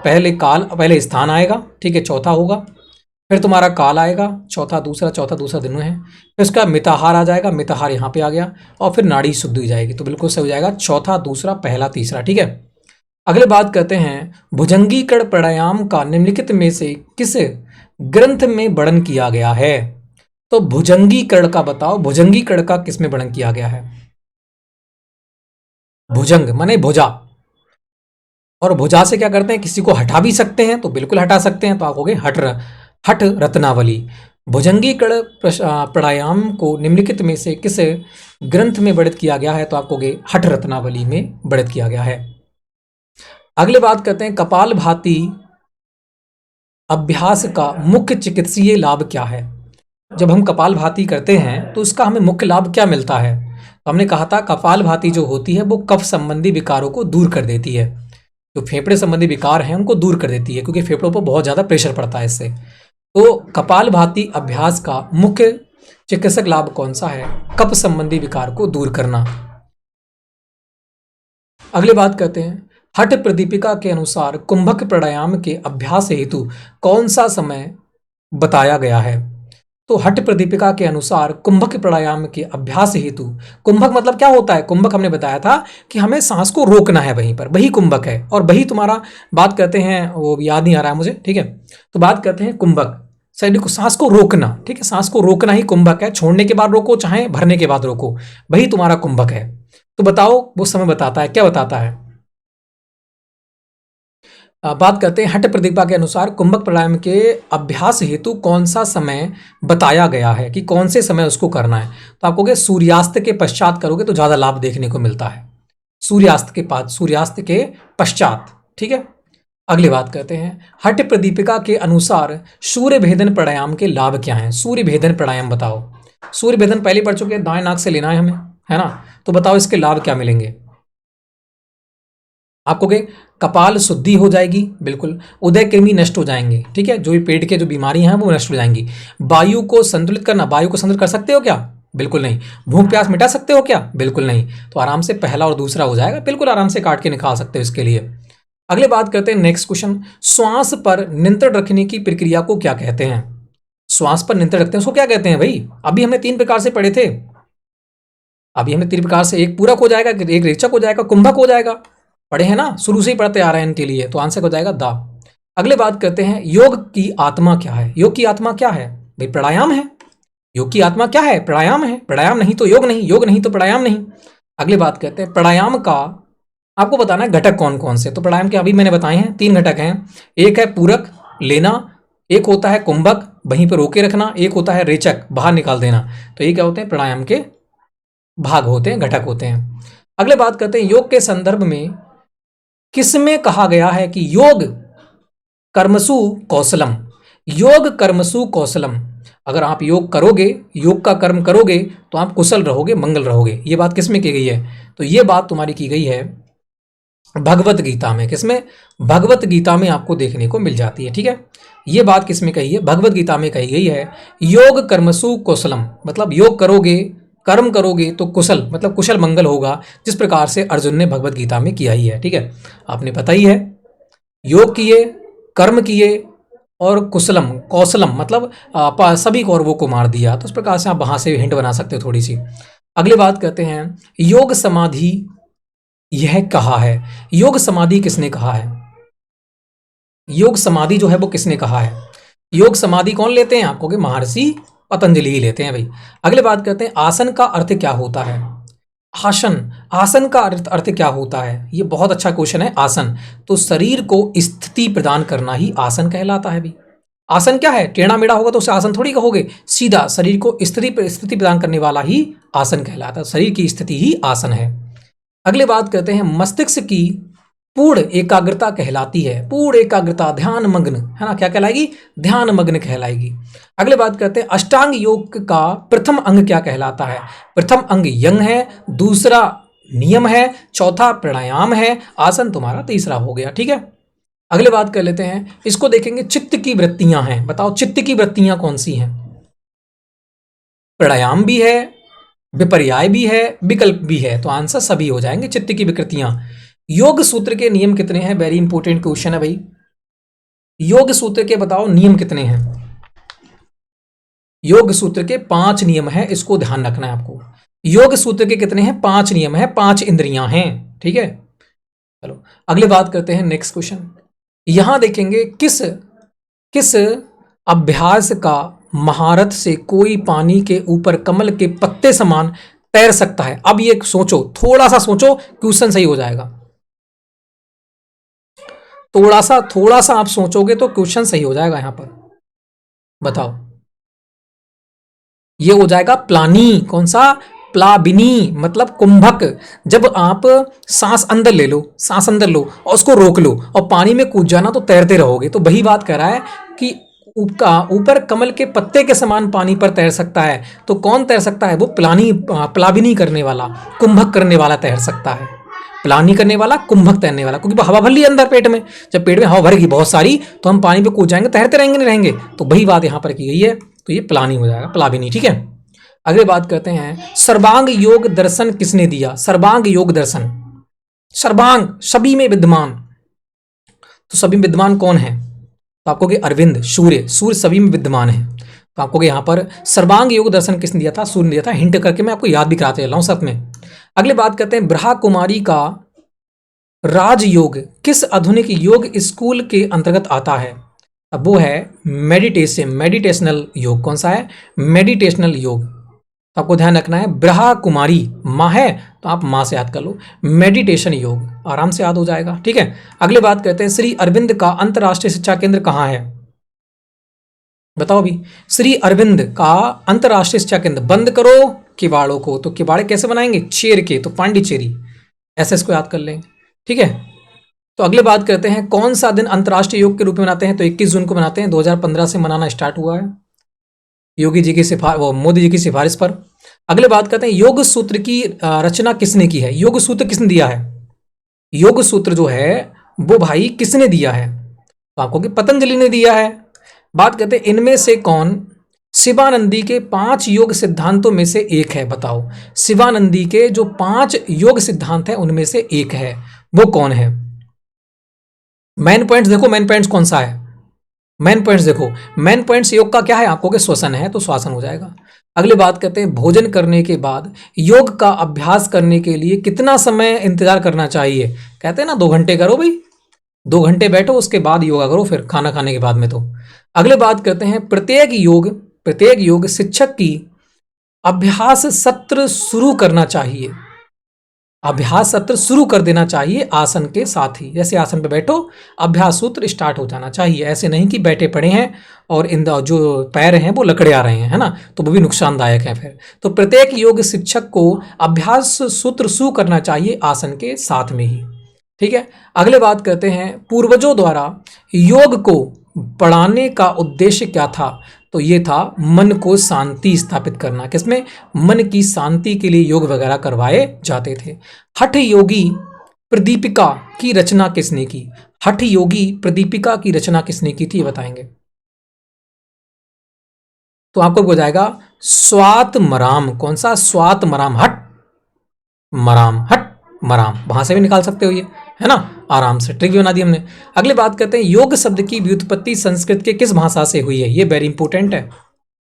पहले काल, पहले स्थान आएगा, ठीक है, चौथा होगा, फिर तुम्हारा काल आएगा, चौथा दूसरा, चौथा दूसरा दोनों है, फिर उसका मिताहार आ जाएगा, मिताहार यहाँ पे आ गया, और फिर नाड़ी शुद्ध हो जाएगी। तो बिल्कुल सही हो जाएगा, चौथा दूसरा पहला तीसरा, ठीक है। अगले बात करते हैं, भुजंगीकरण प्राणायाम का निम्नलिखित में से किस ग्रंथ में वर्णन किया गया है। तो भुजंगीकरण का बताओ, भुजंगीकरण का किस में वर्णन किया गया है। भुजंग माने भुजा, और भुजा से क्या करते हैं, किसी को हटा भी सकते हैं, तो बिल्कुल हटा सकते हैं। तो आप कहोगे हठ रत्नावली। भुजंगीकरण प्राणायाम को निम्नलिखित में से किस ग्रंथ में वर्णित किया गया है। तो आप कहोगे हठ रत्नावली में वर्णित किया गया है। अगले बात करते हैं, कपाल भाती अभ्यास का मुख्य चिकित्सीय लाभ क्या है। जब हम कपाल भाती करते हैं तो उसका हमें मुख्य लाभ क्या मिलता है। तो हमने कहा था कपाल भाती जो होती है वो कफ संबंधी विकारों को दूर कर देती है, जो फेफड़े संबंधी विकार हैं उनको दूर कर देती है, क्योंकि फेफड़ों पर बहुत ज़्यादा प्रेशर पड़ता है इससे। तो कपाल भाती अभ्यास का मुख्य चिकित्सक लाभ कौन सा है, कफ संबंधी विकार को दूर करना। अगली बात करते हैं, हठ प्रदीपिका के अनुसार कुंभक प्राणायाम के अभ्यास हेतु कौन सा समय बताया गया है। तो हठ प्रदीपिका के अनुसार कुंभक प्राणायाम के अभ्यास हेतु, कुंभक मतलब क्या होता है, कुंभक हमने बताया था कि हमें सांस को रोकना है वहीं पर, वही कुंभक है। और वही तुम्हारा बात करते हैं, वो याद नहीं आ रहा है मुझे, ठीक है। तो बात करते हैं कुंभक, शरीर को सांस को रोकना, ठीक है, सांस को रोकना ही कुंभक है। छोड़ने के बाद रोको चाहे भरने के बाद रोको, वही तुम्हारा कुंभक है। तो बताओ वो समय बताता है, क्या बताता है। बात करते हैं हठ प्रतिभा के अनुसार कुंभक प्राणायाम के अभ्यास हेतु कौन सा समय बताया गया है कि कौन से समय उसको करना है। तो आप कहोगे सूर्यास्त के पश्चात करोगे तो ज़्यादा लाभ देखने को मिलता है, सूर्यास्त के पश्चात। ठीक है, अगली बात करते हैं हठ प्रदीपिका के अनुसार सूर्य भेदन प्राणायाम के लाभ क्या हैं। सूर्य भेदन प्राणायाम बताओ। सूर्य भेदन पहले पढ़ चुके हैं, दाएं नाक से लेना है हमें, है ना। तो बताओ इसके लाभ क्या मिलेंगे। आपको के कपाल शुद्धि हो जाएगी, बिल्कुल। उदय कृमि नष्ट हो जाएंगे, ठीक है, जो भी पेट के जो बीमारियां हैं वो नष्ट हो जाएंगी। वायु को संतुलित करना, वायु को संतुलित कर सकते हो क्या? बिल्कुल नहीं। भूख प्यास मिटा सकते हो क्या? बिल्कुल नहीं। तो आराम से पहला और दूसरा हो जाएगा, बिल्कुल आराम से काट के निकाल सकते हो इसके लिए। अगले बात करते हैं नेक्स्ट क्वेश्चन, श्वास पर नियंत्रण रखने की प्रक्रिया को क्या कहते हैं। श्वास पर नियंत्रण रखते हैं उसको क्या कहते हैं भाई? अभी हमने 3 प्रकार से पढ़े थे, अभी हमने 3 प्रकार से, एक पूरक हो जाएगा, एक रेचक हो जाएगा, कुंभक हो जाएगा, पढ़े हैं ना, शुरू से ही पढ़ते आ रहे हैं इनके लिए। तो आंसर हो जाएगा दा। अगले बात करते हैं योग की आत्मा क्या है। योग की आत्मा क्या है भाई? प्राणायाम है। योग की आत्मा क्या है? प्राणायाम है। प्राणायाम नहीं तो योग नहीं, योग नहीं तो प्राणायाम नहीं। अगले बात करते हैं प्राणायाम का आपको बताना है घटक कौन कौन से। तो प्राणायाम के अभी मैंने बताए हैं 3 घटक हैं। एक है पूरक लेना, एक होता है कुंभक वहीं पर रोके रखना, एक होता है रेचक बाहर निकाल देना। तो ये क्या होते हैं? प्राणायाम के भाग होते हैं, घटक होते हैं। अगले बात करते हैं योग के संदर्भ में किसमें कहा गया है कि योग कर्मसु कौशलम। योग कर्मसु कौशलम, अगर आप योग करोगे, योग का कर्म करोगे तो आप कुशल रहोगे, मंगल रहोगे। ये बात किसमें की गई है? तो ये बात तुम्हारी की गई है भगवत गीता में। किसमें? भगवत गीता में आपको देखने को मिल जाती है। ठीक है, ये बात किसमें कही है? भगवत गीता में कही गई है। योग कर्मसु कौशलम मतलब योग करोगे, कर्म करोगे तो कुशल मतलब कुशल मंगल होगा, जिस प्रकार से अर्जुन ने भगवत गीता में किया ही है। ठीक है, आपने पता ही है, योग किए, कर्म किए और कुशलम कौशलम मतलब सभी कौरवों को मार दिया। तो इस प्रकार से आप वहां से हिंट बना सकते हो थोड़ी सी। अगली बात करते हैं योग समाधि यह कहा है। योग समाधि किसने कहा है? योग समाधि जो है वो किसने कहा है? योग समाधि कौन लेते हैं? आपको महर्षि पतंजलि ही लेते हैं भाई। अगले बात करते हैं आसन का अर्थ क्या होता है। आसन, आसन का अर्थ क्या होता है? ये बहुत अच्छा क्वेश्चन है। आसन तो शरीर को स्थिति प्रदान करना ही आसन कहलाता है भाई। आसन क्या है? टेढ़ा मेढ़ा होगा तो उसे आसन थोड़ी कहोगे, सीधा शरीर को स्थिति प्रदान करने वाला ही आसन कहलाता है। शरीर की स्थिति ही आसन है। अगले बात करते हैं मस्तिष्क की पूर्ण एकाग्रता कहलाती है। पूर्ण एकाग्रता, ध्यान मग्न, है ना, क्या कहलाएगी? ध्यान मग्न कहलाएगी। अगले बात करते हैं अष्टांग योग का प्रथम अंग क्या कहलाता है। प्रथम अंग यंग है, दूसरा नियम है, चौथा प्राणायाम है, आसन तुम्हारा तीसरा हो गया। ठीक है, अगले बात कर लेते हैं, इसको देखेंगे चित्त की वृत्तियां हैं। बताओ चित्त की वृत्तियां कौन सी हैं? प्राणायाम भी है, विपर्याय भी है, विकल्प भी है। तो आंसर सभी हो जाएंगे चित्त की विकृतियां। योग सूत्र के नियम कितने हैं? वेरी इंपॉर्टेंट क्वेश्चन है भाई। योग सूत्र के बताओ नियम कितने हैं? योग सूत्र के 5 नियम है, इसको ध्यान रखना है आपको। योग सूत्र के कितने हैं? 5 नियम है, 5 इंद्रियां हैं। ठीक है, चलो अगले बात करते हैं नेक्स्ट क्वेश्चन। यहां देखेंगे किस किस अभ्यास का महारथ से कोई पानी के ऊपर कमल के पत्ते समान तैर सकता है। अब ये सोचो, थोड़ा सा सोचो, क्वेश्चन सही हो जाएगा। थोड़ा सा आप सोचोगे तो क्वेश्चन सही हो जाएगा। यहां पर बताओ, ये हो जाएगा प्लानी। कौन सा? प्लाबिनी मतलब कुंभक। जब आप सांस अंदर ले लो, सांस अंदर लो और उसको रोक लो और पानी में कूद जाना तो तैरते रहोगे। तो वही बात कर रहा है कि ऊपर कमल के पत्ते के समान पानी पर तैर सकता है। तो कौन तैर सकता है? वो प्लाबिनी करने वाला, कुंभक करने वाला तैर सकता है। प्लानी करने वाला, कुंभक तैरने वाला, क्योंकि हवा भर ली अंदर पेट में। जब पेट में हवा भरेगी बहुत सारी तो हम पानी पे कूद जाएंगे, तैरते रहेंगे नहीं रहेंगे। तो वही बात यहाँ पर की गई है। तो ये प्लानी हो जाएगा, प्लाबिनी। ठीक है, अगले बात करते हैं सर्वांग योग दर्शन किसने दिया? सर्वांग योग दर्शन, सर्वांग सभी में विद्यमान। तो सभी में विद्यमान कौन है? तो आपको कि अरविंद, सूर्य सभी में विद्यमान है। तो आपको यहाँ पर सर्वांग योग दर्शन किसने दिया था? सूर्य ने दिया था। हिंट करके मैं आपको याद भी कराते चल रहा हूँ साथ में। अगले बात करते हैं ब्रह्मा कुमारी का राजयोग किस आधुनिक योग स्कूल के अंतर्गत आता है? अब वो है मेडिटेशनल योग। कौन सा है? मेडिटेशनल योग। तो आपको ध्यान रखना है ब्रहा कुमारी माँ है तो आप माँ से याद कर लो। मेडिटेशन योग आराम से याद हो जाएगा। ठीक है, अगले बात करते हैं श्री अरविंद का अंतर्राष्ट्रीय शिक्षा केंद्र कहाँ है? बताओ अभी, श्री अरविंद का अंतर्राष्ट्रीय शिक्षा केंद्र, बंद करो किवाड़ों को, तो किवाड़े कैसे बनाएंगे? चेर के, तो पांडिचेरी, ऐसे इसको याद कर लेंगे। ठीक है, तो अगले बात करते हैं कौन सा दिन अंतर्राष्ट्रीय योग के रूप में मनाते हैं? तो 21 जून को मनाते हैं, 2015 से मनाना स्टार्ट हुआ है योगी जी की मोदी जी की सिफारिश पर। अगले बात करते हैं योग सूत्र की रचना किसने की है? योग सूत्र किसने दिया है? योग सूत्र जो है वो भाई किसने दिया है? तो आपको कि पतंजलि ने दिया है। बात करते हैं इनमें से कौन शिवानंदी के 5 योग सिद्धांतों में से एक है? बताओ, शिवानंदी के जो 5 योग सिद्धांत हैं उनमें से एक है, वो कौन है? मेन पॉइंट्स देखो, मेन पॉइंट्स कौन सा है? मेन पॉइंट्स देखो, मेन पॉइंट्स योग का क्या है? आपको कि श्वसन है तो श्वासन हो जाएगा। अगली बात करते हैं भोजन करने के बाद योग का अभ्यास करने के लिए कितना समय इंतजार करना चाहिए? कहते हैं ना 2 घंटे करो भाई, 2 घंटे बैठो उसके बाद योगा करो, फिर खाना खाने के बाद में। तो अगले बात करते हैं प्रत्येक योग शिक्षक की अभ्यास सत्र शुरू करना चाहिए, अभ्यास सत्र शुरू कर देना चाहिए आसन के साथ ही। जैसे आसन पे बैठो अभ्यास सूत्र स्टार्ट हो जाना चाहिए, ऐसे नहीं कि बैठे पड़े हैं और इन जो पैर हैं वो लकड़े आ रहे हैं, है ना, तो वो भी नुकसानदायक है फिर। तो प्रत्येक योग शिक्षक को अभ्यास सूत्र शुरू करना चाहिए आसन के साथ में ही। ठीक है, अगले बात करते हैं पूर्वजों द्वारा योग को पढ़ाने का उद्देश्य क्या था? तो ये था मन को शांति स्थापित करना। किसमें? मन की शांति के लिए योग वगैरह करवाए जाते थे। हठ योगी प्रदीपिका की रचना किसने की? हठ योगी प्रदीपिका की रचना किसने की थी, ये बताएंगे। तो आपको हो जाएगा स्वात मराम। कौन सा? स्वात मराम, हट मराम, वहां से भी निकाल सकते हो ये, है ना, आराम से ट्रिक भी बना दी हमने। अगली बात करते हैं योग शब्द की व्युत्पत्ति संस्कृत के किस भाषा से हुई है? ये वेरी इंपॉर्टेंट है।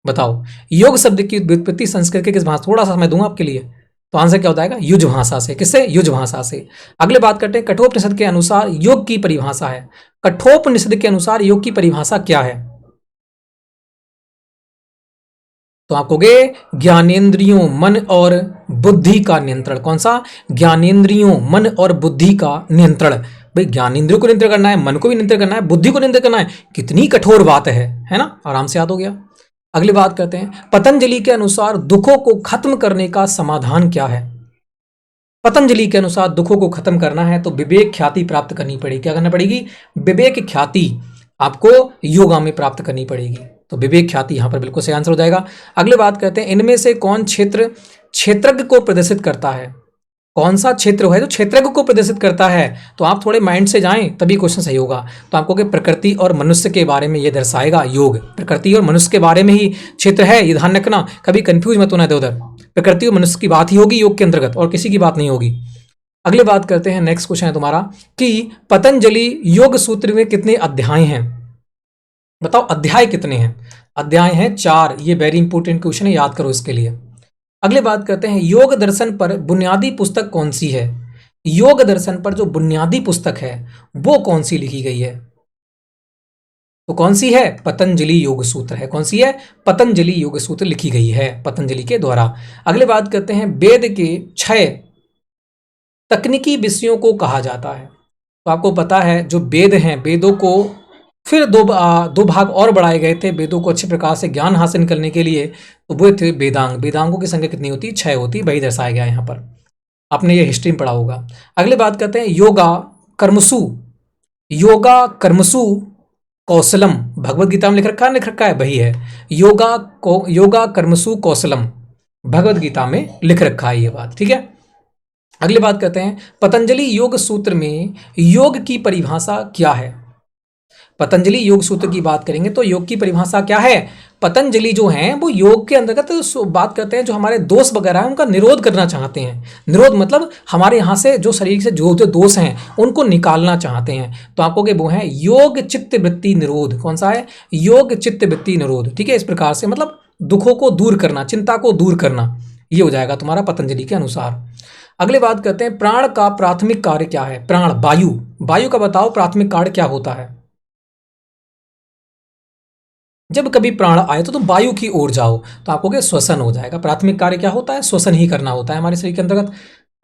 बताओ, योग शब्द की व्युत्पत्ति संस्कृत के किस भाषा? थोड़ा सा मैं दूंगा आपके लिए, तो आंसर क्या हो जाएगा? युज भाषा से। किससे? युज भाषा से। अगले बात करते हैं कठोपनिषद के अनुसार योग की परिभाषा है। कठोपनिषद के अनुसार योग की परिभाषा क्या है? तो आप कहोगे ज्ञानेंद्रियों मन और बुद्धि का नियंत्रण। कौन सा? ज्ञानेंद्रियों मन और बुद्धि का नियंत्रण। भाई ज्ञानेंद्रियों को नियंत्रण करना है, मन को भी नियंत्रण करना है, बुद्धि को नियंत्रण करना है, कितनी कठोर बात है ना, आराम से याद हो गया। अगली बात करते हैं पतंजलि के अनुसार दुखों को खत्म करने का समाधान क्या है? पतंजलि के अनुसार दुखों को खत्म करना है तो विवेक ख्याति प्राप्त करनी पड़ेगी। क्या करना पड़ेगी? विवेक ख्याति आपको योगा में प्राप्त करनी पड़ेगी। तो विवेक ख्याति यहां पर बिल्कुल सही आंसर हो जाएगा। अगले बात करते हैं इनमें से कौन क्षेत्रज्ञ को प्रदर्शित करता है? कौन सा क्षेत्र है जो क्षेत्रज्ञ को प्रदर्शित करता है? तो आप थोड़े माइंड से जाएं तभी क्वेश्चन सही होगा। तो आपको कि प्रकृति और मनुष्य के बारे में ये दर्शाएगा योग। प्रकृति और मनुष्य के बारे में ही क्षेत्र है, ये ध्यान रखना, कभी कंफ्यूज मत होना इधर उधर। प्रकृति और मनुष्य की बात ही होगी योग के अंतर्गत, और किसी की बात नहीं होगी। अगले बात करते हैं, नेक्स्ट क्वेश्चन है तुम्हारा कि पतंजलि योग सूत्र में कितने अध्याय हैं? बताओ अध्याय कितने हैं? अध्याय हैं 4। ये वेरी इंपॉर्टेंट क्वेश्चन है, याद करो इसके लिए। अगले बात करते हैं योग दर्शन पर बुनियादी पुस्तक कौन सी है? योग दर्शन पर जो बुनियादी पुस्तक है वो कौन सी लिखी गई है? तो कौन सी है? पतंजलि योग सूत्र है। कौन सी है? पतंजलि योग सूत्र लिखी गई है पतंजलि के द्वारा। अगले बात करते हैं वेद के 6 तकनीकी विषयों को कहा जाता है। तो आपको पता है जो वेद हैं, वेदों को फिर दो भाग और बढ़ाए गए थे वेदों को अच्छे प्रकार से ज्ञान हासिल करने के लिए। तो वो थे वेदांग। वेदांगों की संख्या कितनी होती है? 6 होती है, वही दर्शाया गया यहाँ पर, आपने ये हिस्ट्री में पढ़ा होगा। अगले बात करते हैं योगा कर्मसु कौशलम। भगवत गीता में लिख रखा है, वही है योगा कर्मसु कौशलम, भगवत गीता में लिख रखा है ये बात। ठीक है, अगली बात करते हैं पतंजलि योग सूत्र में योग की परिभाषा क्या है? पतंजलि योग सूत्र की बात करेंगे तो योग की परिभाषा क्या है? पतंजलि जो हैं वो योग के अंतर्गत बात करते हैं जो हमारे दोष वगैरह हैं उनका निरोध करना चाहते हैं। निरोध मतलब हमारे यहाँ से जो शरीर से जो दोष हैं उनको निकालना चाहते हैं। तो आपको के वो है योग चित्त वृत्ति निरोध। कौन सा है? योग चित्त वृत्ति निरोध। ठीक है, इस प्रकार से मतलब दुखों को दूर करना, चिंता को दूर करना, ये हो जाएगा तुम्हारा पतंजलि के अनुसार। अगले बात करते हैं प्राण का प्राथमिक कार्य क्या है? प्राण वायु का बताओ प्राथमिक कार्य क्या होता है? जब कभी प्राण आए तो तुम वायु की ओर जाओ, तो आपको क्या श्वसन हो जाएगा। प्राथमिक कार्य क्या होता है, श्वसन ही करना होता है हमारे शरीर के अंतर्गत।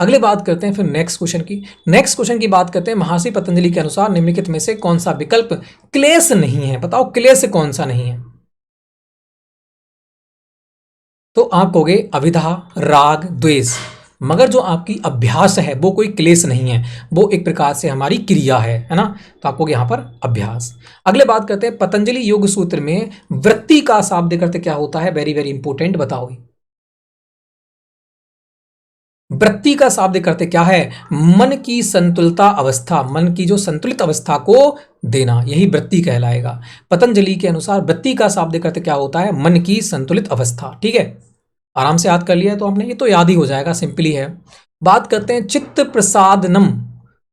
अगले बात करते हैं फिर नेक्स्ट क्वेश्चन की। नेक्स्ट क्वेश्चन की बात करते हैं, महर्षि पतंजलि के अनुसार निम्नलिखित में से कौन सा विकल्प क्लेश नहीं है, बताओ क्लेश कौन सा नहीं है। तो आप कहोगे अविद्या, राग, द्वेष, मगर जो आपकी अभ्यास है वो कोई क्लेश नहीं है, वो एक प्रकार से हमारी क्रिया है ना। तो आपको यहाँ पर अभ्यास। अगले बात करते हैं, पतंजलि योग सूत्र में वृत्ति का शाब्दिक अर्थ क्या होता है, वेरी वेरी इंपॉर्टेंट, बताओ। वृत्ति का शाब्दिक अर्थ क्या है, मन की संतुलित अवस्था, मन की जो संतुलित अवस्था को देना, यही वृत्ति कहलाएगा। पतंजलि के अनुसार वृत्ति का शाब्दिक अर्थ क्या होता है, मन की संतुलित अवस्था। ठीक है, आराम से याद कर लिया तो आपने, ये तो याद ही हो जाएगा, सिंपली है। बात करते हैं चित्त प्रसादनम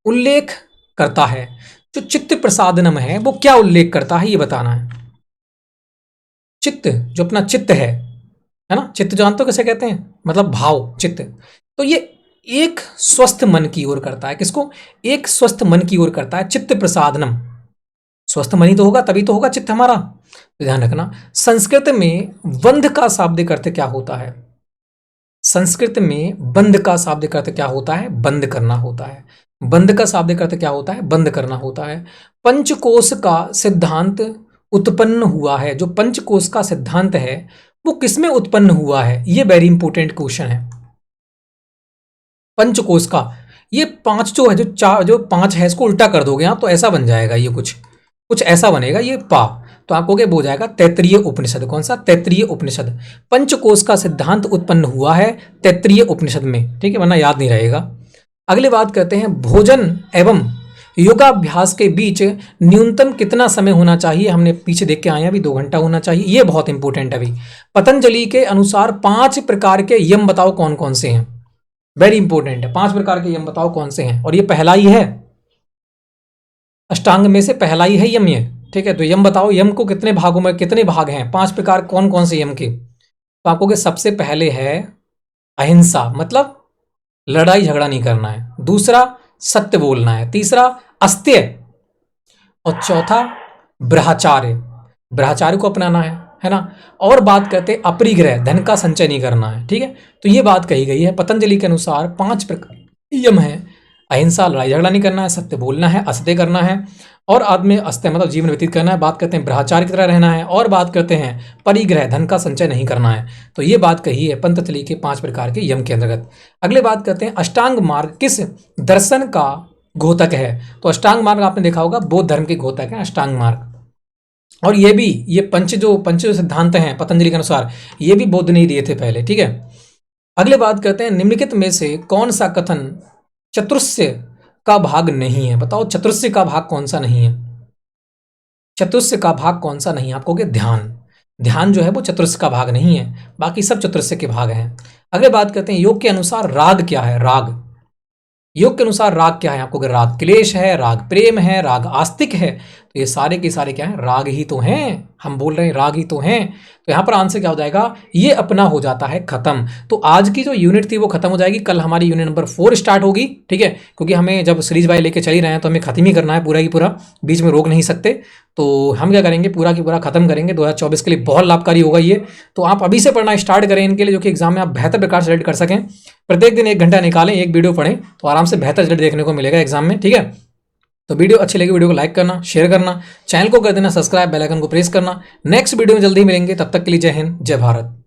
उल्लेख करता है, जो चित्त प्रसादनम है वो क्या उल्लेख करता है, ये बताना है। चित्त जो अपना चित्त है ना, चित्त जानते हो किसे कहते हैं, मतलब भाव, चित्त। तो ये एक स्वस्थ मन की ओर करता है, किसको, एक स्वस्थ मन की ओर करता है चित्त प्रसादनम। स्वस्थ मन ही तो होगा, तभी तो होगा चित्त हमारा, तो ध्यान रखना। संस्कृत में बंध का शाब्दिक अर्थ क्या होता है, संस्कृत में बंध का शाब्दिक अर्थ क्या होता है, बंद करना होता है। बंध का शाब्दिक अर्थ क्या होता है, बंद करना होता है। पंचकोश का सिद्धांत उत्पन्न हुआ है, जो पंचकोश का सिद्धांत है वो किसमें उत्पन्न हुआ है, ये वेरी इंपॉर्टेंट क्वेश्चन है। पंचकोश का, ये पांच जो है, जो पांच है, इसको उल्टा कर दोगे आप तो ऐसा बन जाएगा, ये कुछ ऐसा बनेगा, ये पा, तो आपको क्या हो जाएगा, तैत्तिरीय उपनिषद। कौन सा, तैत्तिरीय उपनिषद। पंचकोश का सिद्धांत उत्पन्न हुआ है तैत्तिरीय उपनिषद में, ठीक है, वरना याद नहीं रहेगा। अगली बात करते हैं, भोजन एवं योगाभ्यास के बीच न्यूनतम कितना समय होना चाहिए, हमने पीछे देख के आए हैं, अभी 2 घंटा होना चाहिए, ये बहुत इंपॉर्टेंट है। अभी पतंजलि के अनुसार 5 प्रकार के यम बताओ कौन कौन से हैं, वेरी इंपॉर्टेंट है। 5 प्रकार के यम बताओ कौन से हैं, और ये पहला ही है, अष्टांग में से पहला ही है यम ये, ठीक है। तो यम बताओ, यम को कितने भागों में, कितने भाग हैं, 5 प्रकार कौन कौन से यम के। तो आपको के सबसे पहले है अहिंसा, मतलब लड़ाई झगड़ा नहीं करना है। दूसरा सत्य बोलना है। तीसरा अस्त्य, और चौथा ब्रह्मचार्य, ब्रह्मचार्य को अपनाना है ना। और बात करते हैं अपरिग्रह, धन का संचय नहीं करना है, ठीक है। तो ये बात कही गई है पतंजलि के अनुसार 5 प्रकार यम है। अहिंसा, लड़ाई झगड़ा नहीं करना है, सत्य बोलना है, असत्य करना है, और आदमी अस्त्य मतलब जीवन व्यतीत करना है। बात करते हैं ब्रह्मचार्य की तरह रहना है, और बात करते हैं परिग्रह, धन का संचय नहीं करना है। तो ये बात कही है पतंजलि के 5 प्रकार के यम के अंतर्गत। अगले बात करते हैं, अष्टांग मार्ग किस दर्शन का घोतक है। तो अष्टांग मार्ग आपने देखा होगा बौद्ध धर्म के घोतक है अष्टांग मार्ग, और ये भी, ये पंच जो सिद्धांत हैं पतंजलि के अनुसार, ये भी बौद्ध ने ही दिए थे पहले, ठीक है। अगले बात करते हैं, निम्नलिखित में से कौन सा कथन चतुष्य का भाग नहीं है, बताओ चतुष्य का भाग कौन सा नहीं है। चतुष्य का भाग कौन सा नहीं है, आपको क्या, ध्यान। ध्यान जो है वो चतुष्य का भाग नहीं है, बाकी सब चतुष्य के भाग हैं। अगले बात करते हैं, योग के अनुसार राग क्या है, राग। योग के अनुसार राग क्या है, आपको अगर राग क्लेश है, राग प्रेम है, राग आस्तिक है, तो ये सारे के सारे क्या है, राग ही तो हैं। हम बोल रहे हैं राग ही तो हैं, तो यहाँ पर आंसर क्या हो जाएगा, ये अपना हो जाता है खत्म। तो आज की जो यूनिट थी वो खत्म हो जाएगी, कल हमारी यूनिट नंबर 4 स्टार्ट होगी, ठीक है। क्योंकि हमें जब सीरीज वाई लेके चल ही रहे हैं तो हमें खत्म ही करना है पूरा की पूरा, बीच में रोक नहीं सकते। तो हम क्या करेंगे, पूरा की पूरा खत्म करेंगे। 2024 के लिए बहुत लाभकारी होगा ये, तो आप अभी से पढ़ना स्टार्ट करें इनके लिए, जो कि एग्जाम में आप बेहतर प्रकार से रिजल्ट कर सकें। प्रत्येक दिन 1 घंटा निकालें, एक वीडियो पढ़ें, तो आराम से बेहतर रिजल्ट देखने को मिलेगा एग्जाम में, ठीक है। तो वीडियो अच्छी लगी, वीडियो को लाइक करना, शेयर करना, चैनल को कर देना सब्सक्राइब, बेल आइकन को प्रेस करना। नेक्स्ट वीडियो में जल्दी मिलेंगे, तब तक के लिए जय हिंद, जय भारत।